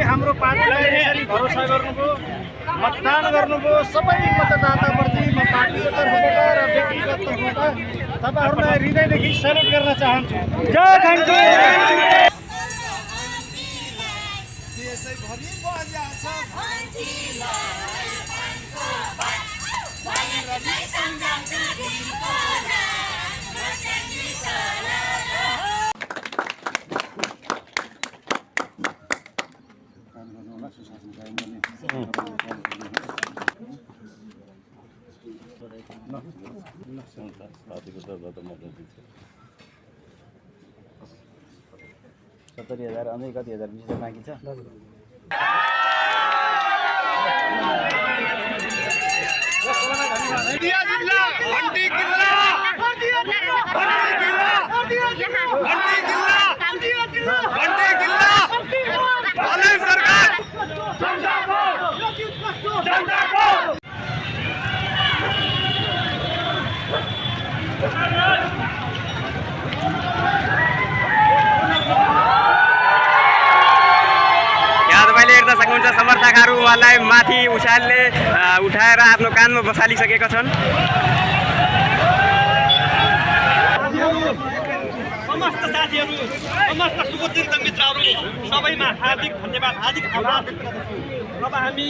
हाम्रो पार्टीलाई यसरी भरोसा गर्नुभयो, मतदान गर्नुभयो। सबै मतदाताप्रति म पार्टीको तर्फबाट र व्यक्तिगत तर्फबाट तपाईँहरूलाई हृदयदेखि सेल्युट गर्न चाहन्छु। जय खान्छु। सत्तरी हजार अझै कति हजार 20 हजार बाँकी छ। सक्नुहुन्छ समर्थकहरू उहाँलाई माथि उचालले उठाएर आफ्नो कानमा बसालिसकेका छन्। समस्त साथीहरू, समस्त सुचिन्तित मित्रहरू सबैमा हार्दिक धन्यवाद, हार्दिक आभार व्यक्त गर्दछु। अब हामी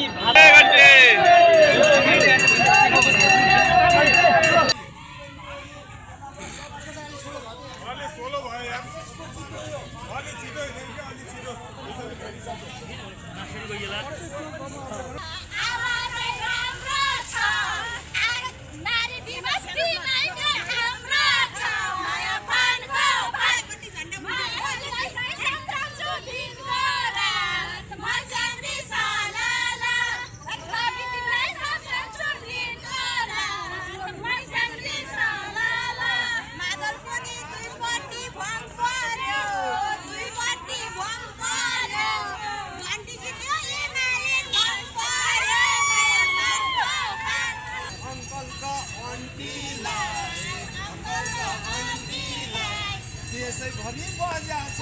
यसै भनी बजाछ